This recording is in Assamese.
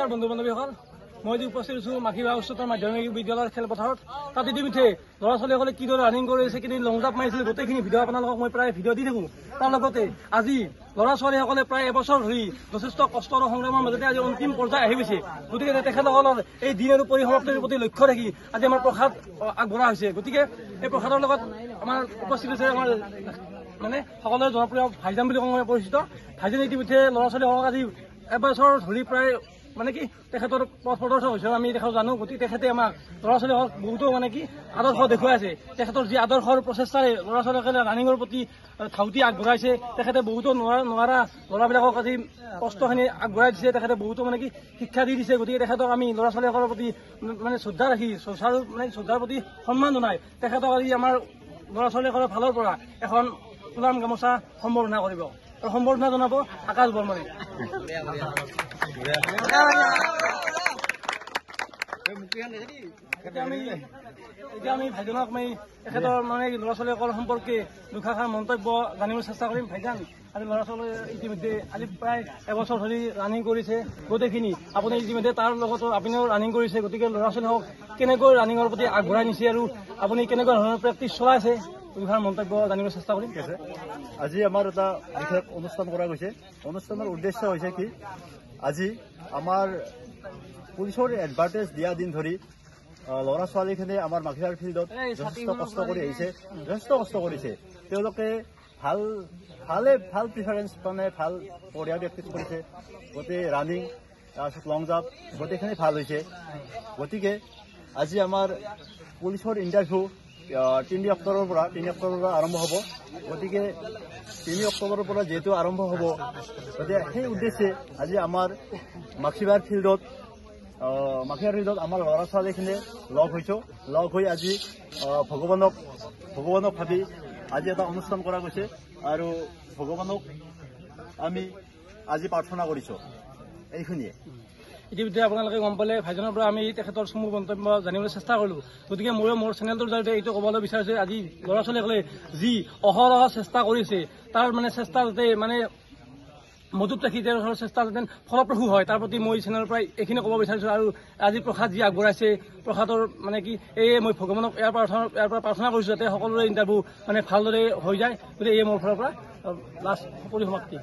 নমস্কাৰ বন্ধু বান্ধৱীসকল, মই যি উপস্থিত আছো মাখিবা উচ্চতৰ মাধ্যমিক বিদ্যালয়ৰ খেলপথাৰত। তাত ইতিমধ্যে ল'ৰা ছোৱালীসকলে কিদৰে ৰানিং কৰিছে, কিদৰে লং জাম্প মাৰিছিল, গোটেইখিনি ভিডিঅ' আপোনালোকক মই প্ৰায় ভিডিঅ' দি থাকোঁ। তাৰ লগতে আজি ল'ৰা ছোৱালীসকলে প্ৰায় এবছৰ ধৰি যথেষ্ট কষ্ট আৰু সংগ্ৰামৰ মাজতে আজি অন্তিম পৰ্যায় আহি গৈছে। গতিকে তেখেতসকলৰ এই দিন আৰু পৰিসমাপ্তিৰ প্ৰতি লক্ষ্য ৰাখি আজি আমাৰ প্ৰসাদ আগবঢ়া হৈছে। গতিকে এই প্ৰসাদৰ লগত আমাৰ উপস্থিত আছে আমাৰ মানে সকলোৰে জনপ্ৰিয় ভাইজান বুলি কওঁ পৰিচিত ভাইজান। ইতিমধ্যে ল'ৰা ছোৱালীসকলক আজি এবছৰ ধৰি প্ৰায় মানে কি তেখেতৰ পথ প্ৰদৰ্শক হৈছে আমি তেখেত জানো। গতিকে তেখেতে আমাক ল'ৰা ছোৱালীসকলক বহুতো মানে কি আদৰ্শ দেখুৱাই আছে। তেখেতৰ যি আদৰ্শৰ প্ৰচেষ্টাৰে ল'ৰা ছোৱালীসকলে ৰানিঙৰ প্ৰতি ধাউতি আগবঢ়াইছে। তেখেতে বহুতো নোৱাৰা ল'ৰাবিলাকক আজি কষ্টখিনি আগবঢ়াই দিছে। তেখেতে বহুতো মানে কি শিক্ষা দি দিছে। গতিকে তেখেতক আমি ল'ৰা ছোৱালীসকলৰ প্ৰতি মানে শ্ৰদ্ধা ৰাখি শ্ৰদ্ধাৰ প্ৰতি সন্মান জনাই তেখেতক আজি আমাৰ ল'ৰা ছোৱালীসকলৰ ফালৰ পৰা এখন ফুলাম গামোচা সম্বৰ্ধনা কৰিব আৰু সম্বৰ্ধনা জনাব আকাশ বৰ্মনে। এতিয়া আমি ভাইজানক তেখেতৰ মানে ল'ৰা ছোৱালীসকলৰ সম্পৰ্কে দুষাৰ মন্তব্য জানিবলৈ চেষ্টা কৰিম। ভাইজান, আজি ল'ৰা ছোৱালী ইতিমধ্যে আজি প্ৰায় এবছৰ ধৰি ৰানিং কৰিছে গোটেইখিনি। আপুনি ইতিমধ্যে তাৰ লগতো আপুনিও ৰানিং কৰিছে। গতিকে ল'ৰা ছোৱালীসকলক কেনেকৈ ৰানিঙৰ প্ৰতি আগবঢ়াই নিছে আৰু আপুনি কেনেকুৱা ধৰণৰ প্ৰেক্টিচ চলাইছে দুষাৰ মন্তব্য জানিবলৈ চেষ্টা কৰিম। আজি আমাৰ এটা বিশেষ অনুষ্ঠান কৰা গৈছে। অনুষ্ঠানৰ উদ্দেশ্য হৈছে কি, আজি আমাৰ পুলিচৰ এডভাৰটাইজ দিয়া দিন ধৰি ল'ৰা ছোৱালীখিনিয়ে আমাৰ মাখিয়াৰ ফিল্ডত যথেষ্ট কষ্ট কৰি আহিছে, যথেষ্ট কষ্ট কৰিছে। তেওঁলোকে ভাল প্ৰিফাৰেঞ্চ মানে ভাল পৰীক্ষা প্ৰেক্টিচ কৰিছে। গোটেই ৰানিং তাৰপিছত লং জাম্প গোটেইখিনি ভাল হৈছে। গতিকে আজি আমাৰ পুলিচৰ ইণ্টাৰভিউ 3 অক্টোবৰৰ পৰা আৰম্ভ হ'ব। গতিকে 3 অক্টোবৰৰ পৰা যিহেতু আৰম্ভ হ'ব, গতিকে সেই উদ্দেশ্যে আজি আমাৰ মাখিয়াৰ ফিল্ডত আমাৰ ল'ৰা ছোৱালীখিনিয়ে লগ হৈ আজি ভগৱানক ভাবি আজি এটা অনুষ্ঠান কৰা গৈছে আৰু ভগৱানক আমি আজি প্ৰাৰ্থনা কৰিছোঁ। এইখিনিয়ে। ইতিমধ্যে আপোনালোকে গম পালে ভাইজানৰ পৰা আমি তেখেতৰ চমু মন্তব্য জানিবলৈ চেষ্টা কৰিলোঁ। গতিকে মোৰ চেনেলটোৰ জৰিয়তে এইটো ক'বলৈ বিচাৰিছে, আজি ল'ৰা ছোৱালীসকলে যি অহৰহ চেষ্টা কৰিছে তাৰ মানে চেষ্টা যাতে মানে মজুত ৰাখি তেওঁলোকৰ চেষ্টা যাতে ফলপ্ৰসূ হয় তাৰ প্ৰতি মই চেনেলৰ পৰা এইখিনি ক'ব বিচাৰিছোঁ। আৰু আজি প্ৰসাদ যি আগবঢ়াইছে প্ৰসাদৰ মানে কি মই ভগৱানক ইয়াৰ পৰা প্ৰাৰ্থনা কৰিছোঁ যাতে সকলোৰে ইণ্টাৰভিউ মানে ভালদৰে হৈ যায়। গতিকে মোৰ ফালৰ পৰা লাষ্ট পৰিসমাপ্তি।